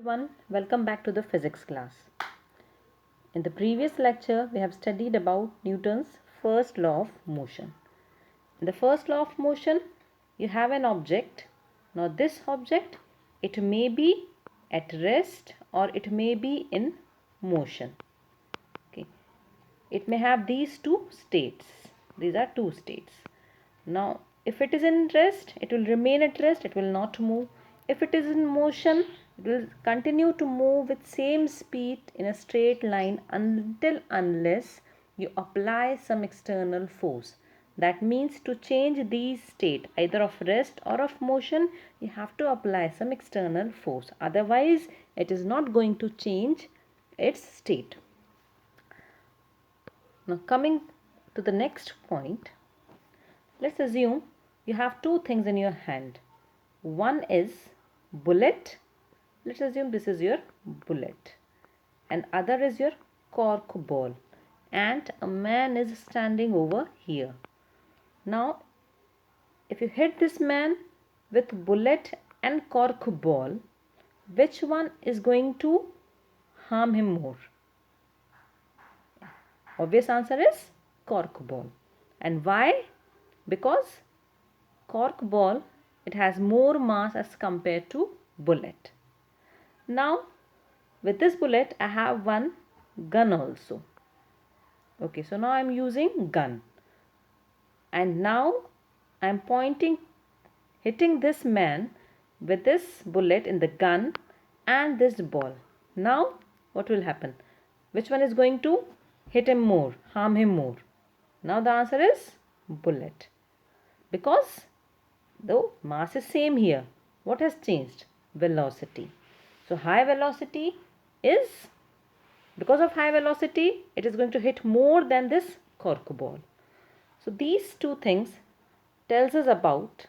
Everyone, welcome back to the physics class. In the previous lecture, we have studied about Newton's first law of motion. In the first law of motion, you have an object. Now this object, it may be at rest or it may be in motion. Okay. It may have these two states. These are two states. Now, if it is in rest, it will remain at rest, it will not move. If it is in motion, it will continue to move with same speed in a straight line unless you apply some external force. That means to change these state, either of rest or of motion, you have to apply some external force. Otherwise, it is not going to change its state. Now, coming to the next point, let's assume you have two things in your hand. One is bullet. Let's assume this is your bullet. And other is your cork ball. And a man is standing over here. Now, if you hit this man with bullet and cork ball, which one is going to harm him more? Obvious answer is cork ball. And why? Because cork ball, it has more mass as compared to bullet. Now with this bullet I have one gun also. Okay, so now I am using gun and now I am hitting this man with this bullet in the gun and this ball. Now what will happen? Which one is going to hit him more, harm him more? Now the answer is bullet, because though mass is same here, what has changed? Velocity. So high velocity is, because of high velocity, it is going to hit more than this cork ball. So these two things tells us about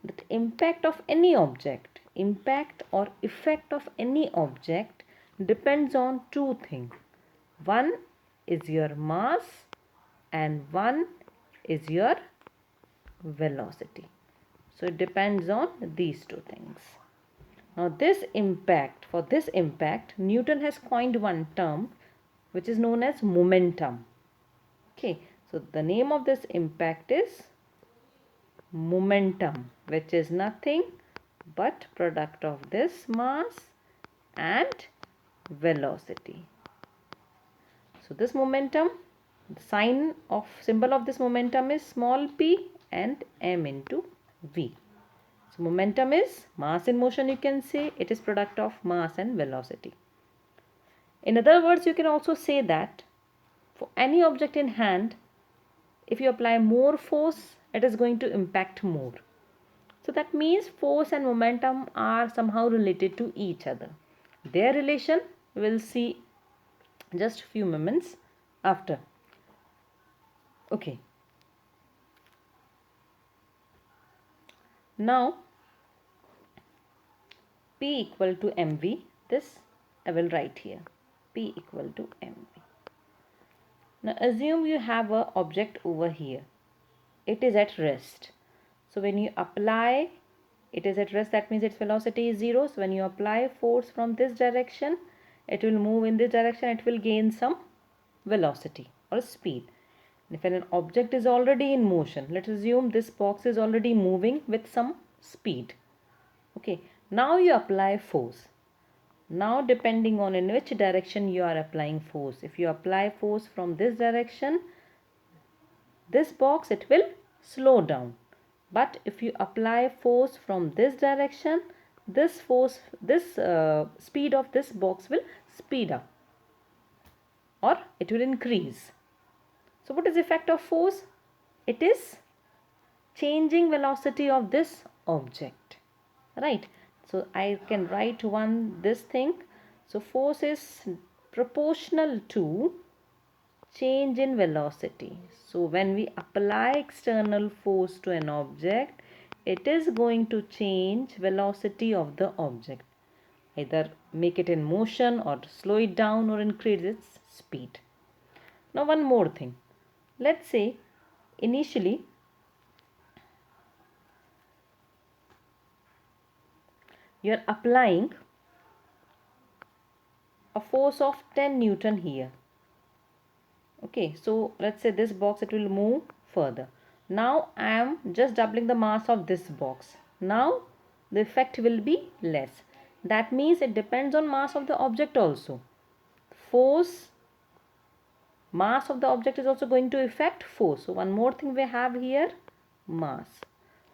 the impact of any object. Impact or effect of any object depends on two things. One is your mass and one is your velocity. So it depends on these two things. Now for this impact, Newton has coined one term which is known as momentum. Okay, so the name of this impact is momentum, which is nothing but product of this mass and velocity. So this momentum, the symbol of this momentum is small p and m into v. So momentum is mass in motion, you can say. It is product of mass and velocity. In other words, you can also say that for any object in hand, if you apply more force, it is going to impact more. So that means force and momentum are somehow related to each other. Their relation we will see just few moments after. Okay. Now P equal to mv, this I will write here, P equal to mv. Now assume you have an object over here, it is at rest. So when you apply, it is at rest, that means its velocity is 0. So when you apply force from this direction, it will move in this direction, it will gain some velocity or speed. If an object is already in motion, let's assume this box is already moving with some speed. Okay, now you apply force. Now depending on in which direction you are applying force, if you apply force from this direction, this box it will slow down. But if you apply force from this direction, this speed of this box will speed up or it will increase. So what is the effect of force? It is changing velocity of this object, right? So I can write this thing. So force is proportional to change in velocity. So when we apply external force to an object, it is going to change velocity of the object, either make it in motion or slow it down or increase its speed. Now one more thing. Let's say initially you are applying a force of 10 Newton here. Okay, so let's say this box, it will move further. Now I am just doubling the mass of this box. Now the effect will be less. That means it depends on mass of the object also. Force, mass of the object is also going to affect force. So one more thing we have here, mass.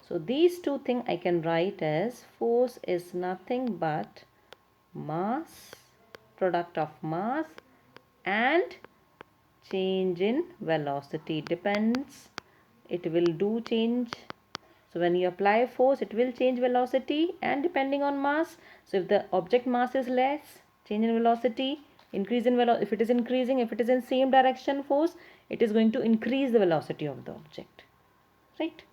So these two things I can write as force is nothing but mass, product of mass and change in velocity. Depends, it will do change. So when you apply force, it will change velocity and depending on mass. So if the object mass is less, change in velocity, increase in velocity. If it is increasing, if it is in same direction force, it is going to increase the velocity of the object, right?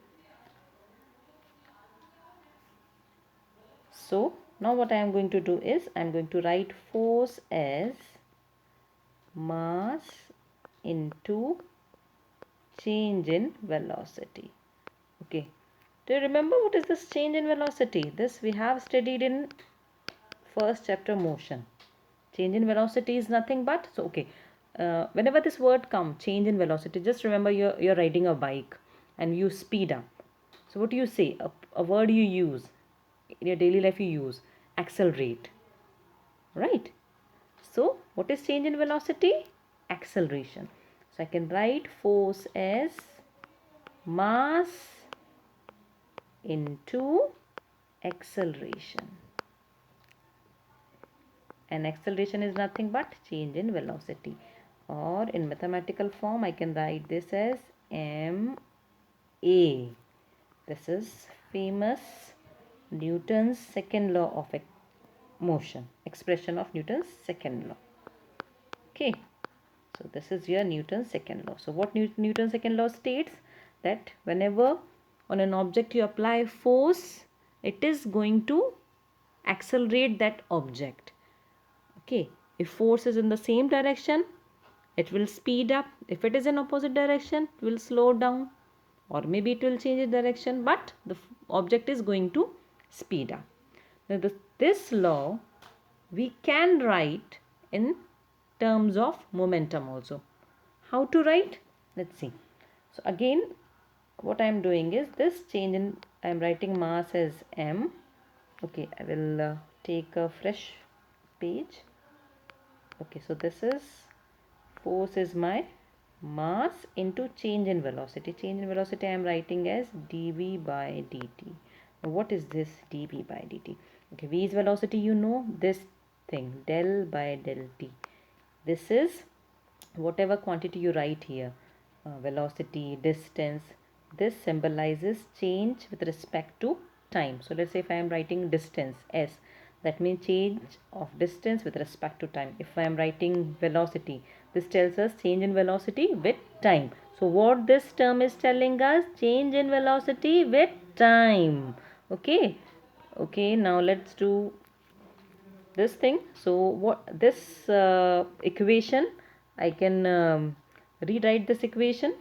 So now what I am going to do is I am going to write force as mass into change in velocity. Okay, do you remember what is this change in velocity? This we have studied in first chapter, motion. Change in velocity is nothing but, so okay, whenever this word come, change in velocity, just remember you're riding a bike and you speed up. So what do you say? A word you use in your daily life, you use accelerate, right? So what is change in velocity? Acceleration. So I can write force as mass into acceleration, and acceleration is nothing but change in velocity, or in mathematical form I can write this as ma. This is famous Newton's second law of motion, expression of Newton's second law. Okay, so this is your Newton's second law. So what Newton's second law states, that whenever on an object you apply force, it is going to accelerate that object. Okay, if force is in the same direction, it will speed up. If it is in opposite direction, it will slow down, or maybe it will change its direction, but the object is going to speed up. Now this law we can write in terms of momentum also. How to write? Let's see. So again, what I am doing is this change in, I am writing mass as m. Okay, I will take a fresh page. Okay, so this is force is my mass into change in velocity. Change in velocity I am writing as dv by dt. Now what is this dv by dt? Okay, v is velocity, you know this thing, del by del t. This is whatever quantity you write here, velocity, distance, this symbolizes change with respect to time. So let's say if I am writing distance s, that means change of distance with respect to time. If I am writing velocity, this tells us change in velocity with time. So what this term is telling us, change in velocity with time. Okay, okay, now let's do this thing. So what this equation, I can rewrite this equation.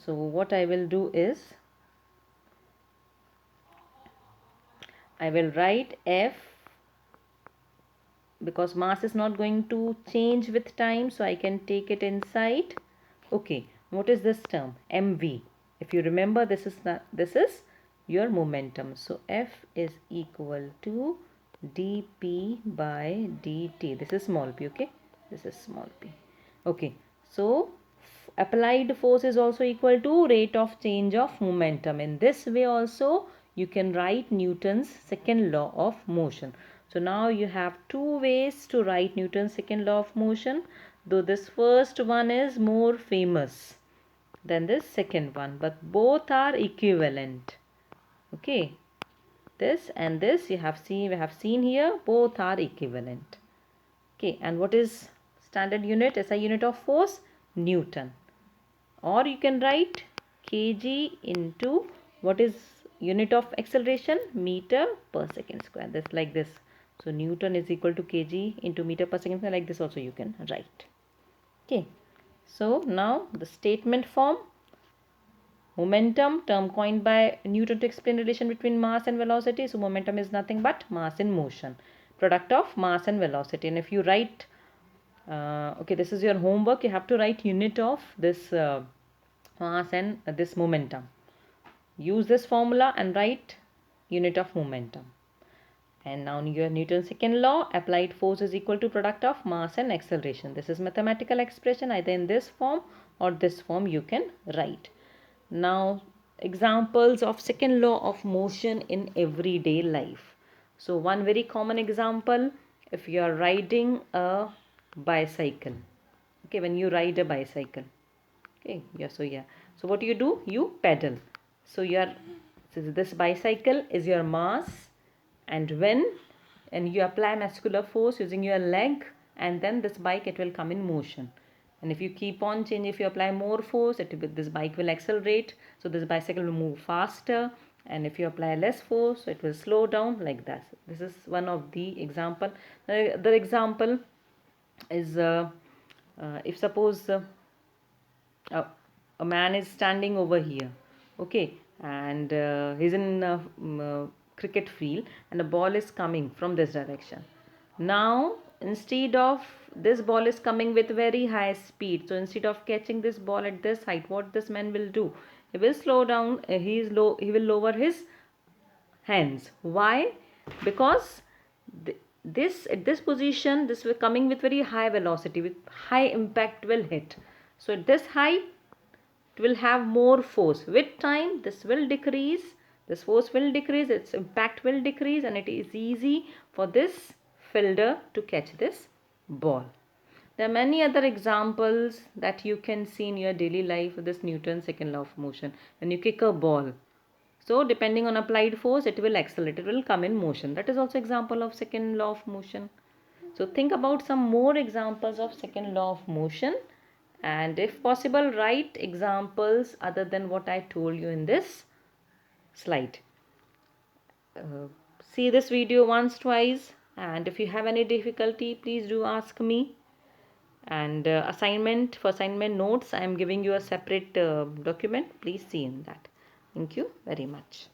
So what I will do is I will write f, because mass is not going to change with time, so I can take it inside. Okay, what is this term? mv. If you remember, this is your momentum. So f is equal to dp by dt. This is small p. Okay, this is small p. Okay, so applied force is also equal to rate of change of momentum. In this way also you can write Newton's second law of motion. So now you have two ways to write Newton's second law of motion, though this first one is more famous than this second one, but both are equivalent. Okay, this and this we have seen here, both are equivalent. Okay, and what is standard unit, SI unit of force? Newton. Or you can write kg into what is unit of acceleration? Meter per second square. That's like this. So Newton is equal to kg into meter per second square. Like this also you can write. Okay. So now the statement form. Momentum, term coined by Newton to explain relation between mass and velocity. So momentum is nothing but mass in motion. product of mass and velocity. And if you write, okay, this is your homework, you have to write unit of this mass and this momentum. Use this formula and write unit of momentum. And now your Newton's second law, applied force is equal to product of mass and acceleration. This is mathematical expression, either in this form or this form you can write. Now examples of second law of motion in everyday life. So one very common example, if you are riding a bicycle. Okay, when you ride a bicycle. Okay, so what do? You pedal. So this bicycle is your mass, and you apply muscular force using your leg, and then this bike, it will come in motion. And if you keep on changing, if you apply more force, this bike will accelerate, so this bicycle will move faster. And if you apply less force, it will slow down, like that. This is one of the example. The example is if suppose a man is standing over here, okay, and he's in cricket field, and the ball is coming from this direction. Now instead of, this ball is coming with very high speed, so instead of catching this ball at this height, what this man will do, he will slow down, he will lower his hands. Why? Because this at this position, this will coming with very high velocity, with high impact will hit. So at this height, it will have more force. With time, this will decrease, this force will decrease, its impact will decrease, and it is easy for this fielder to catch this ball. There are many other examples that you can see in your daily life with this Newton's second law of motion. When you kick a ball, so depending on applied force, it will accelerate, it will come in motion. That is also example of second law of motion. So think about some more examples of second law of motion, and if possible, write examples other than what I told you in this slide. See this video once, twice, and if you have any difficulty, please do ask me. And for assignment notes, I am giving you a separate document. Please see in that. Thank you very much.